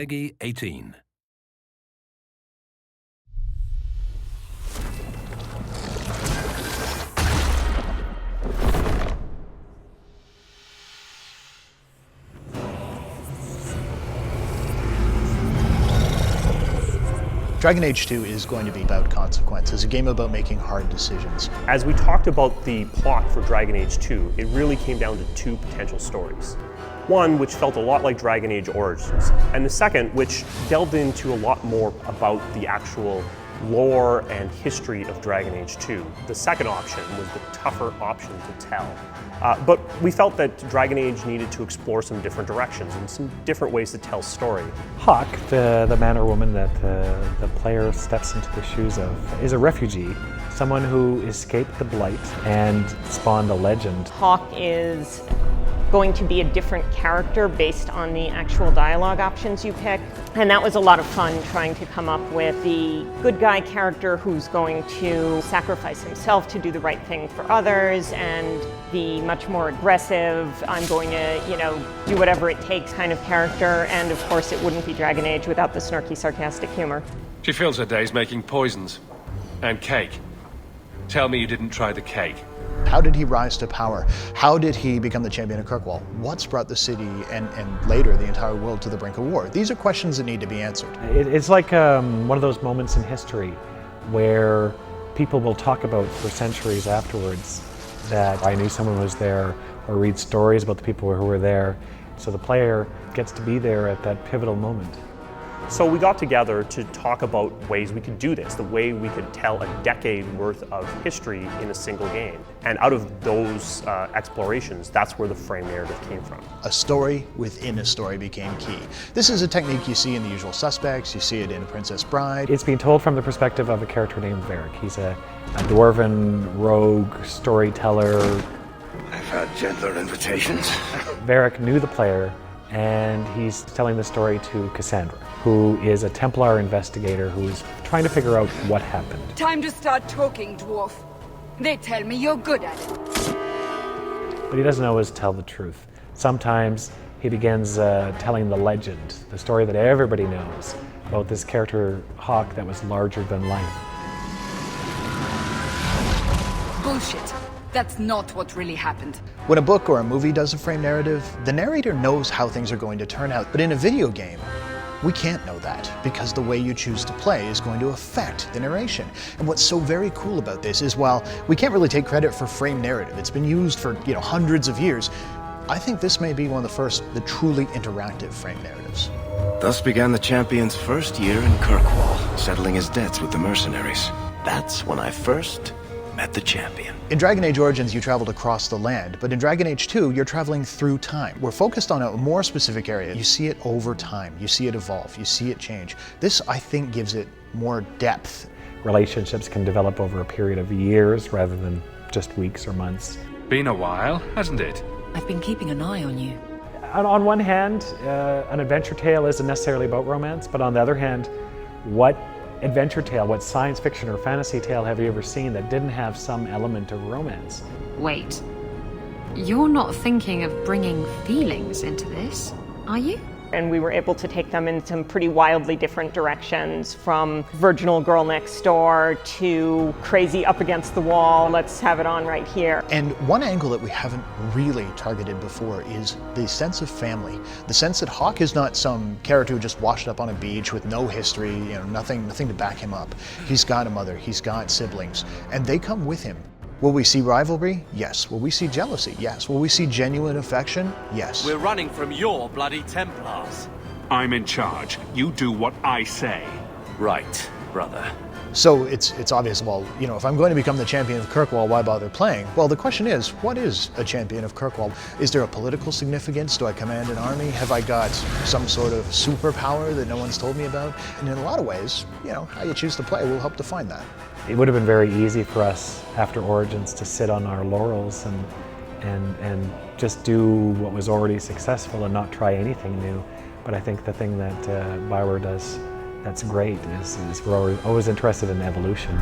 Peggy 18. Dragon Age 2 is going to be about consequences, a game about making hard decisions. As we talked about the plot for Dragon Age 2, it really came down to two potential stories. One, which felt a lot like Dragon Age Origins, and the second, which delved into a lot more about the actual lore and history of Dragon Age 2. The second option was the tougher option to tell. But we felt that Dragon Age needed to explore some different directions and some different ways to tell story. Hawk, the man or woman that the player steps into the shoes of, is a refugee, someone who escaped the Blight and spawned a legend. Hawk is going to be a different character based on the actual dialogue options you pick. And that was a lot of fun trying to come up with the good guy character who's going to sacrifice himself to do the right thing for others, and the much more aggressive, I'm going to, do whatever it takes kind of character. And of course it wouldn't be Dragon Age without the snarky, sarcastic humor. She fills her days making poisons and cake. Tell me you didn't try the cake. How did he rise to power? How did he become the champion of Kirkwall? What's brought the city and later the entire world to the brink of war? These are questions that need to be answered. It's like one of those moments in history where people will talk about for centuries afterwards that I knew someone was there, or read stories about the people who were there. So the player gets to be there at that pivotal moment. So we got together to talk about ways we could do this, the way we could tell a decade worth of history in a single game. And out of those explorations, that's where the frame narrative came from. A story within a story became key. This is a technique you see in The Usual Suspects, you see it in Princess Bride. It's being told from the perspective of a character named Varric. He's a dwarven rogue storyteller. I've had gentler invitations. Varric knew the player, and he's telling the story to Cassandra, who is a Templar investigator who is trying to figure out what happened. Time to start talking, dwarf. They tell me you're good at it. But he doesn't always tell the truth. Sometimes he begins telling the legend, the story that everybody knows about this character, Hawk, that was larger than life. Bullshit. That's not what really happened. When a book or a movie does a frame narrative, the narrator knows how things are going to turn out. But in a video game, we can't know that, because the way you choose to play is going to affect the narration. And what's so very cool about this is, while we can't really take credit for frame narrative, it's been used for hundreds of years, I think this may be one of the first, the truly interactive frame narratives. Thus began the champion's first year in Kirkwall, settling his debts with the mercenaries. That's when I first met the champion. In Dragon Age Origins, you traveled across the land, but in Dragon Age 2, you're traveling through time. We're focused on a more specific area. You see it over time, you see it evolve, you see it change. This, I think, gives it more depth. Relationships can develop over a period of years rather than just weeks or months. Been a while, hasn't it? I've been keeping an eye on you. On one hand, an adventure tale isn't necessarily about romance, but on the other hand, what adventure tale, what science fiction or fantasy tale have you ever seen that didn't have some element of romance? Wait, you're not thinking of bringing feelings into this, are you? And we were able to take them in some pretty wildly different directions, from virginal girl next door to crazy up against the wall, let's have it on right here. And one angle that we haven't really targeted before is the sense of family. The sense that Hawk is not some character who just washed up on a beach with no history, nothing to back him up. He's got a mother, he's got siblings, and they come with him. Will we see rivalry? Yes. Will we see jealousy? Yes. Will we see genuine affection? Yes. We're running from your bloody Templars. I'm in charge. You do what I say. Right, brother. So it's obvious, well, if I'm going to become the champion of Kirkwall, why bother playing? Well, the question is, what is a champion of Kirkwall? Is there a political significance? Do I command an army? Have I got some sort of superpower that no one's told me about? And in a lot of ways, how you choose to play will help define that. It would have been very easy for us after Origins to sit on our laurels and just do what was already successful and not try anything new. But I think the thing that Bioware does that's great is we're always interested in evolution.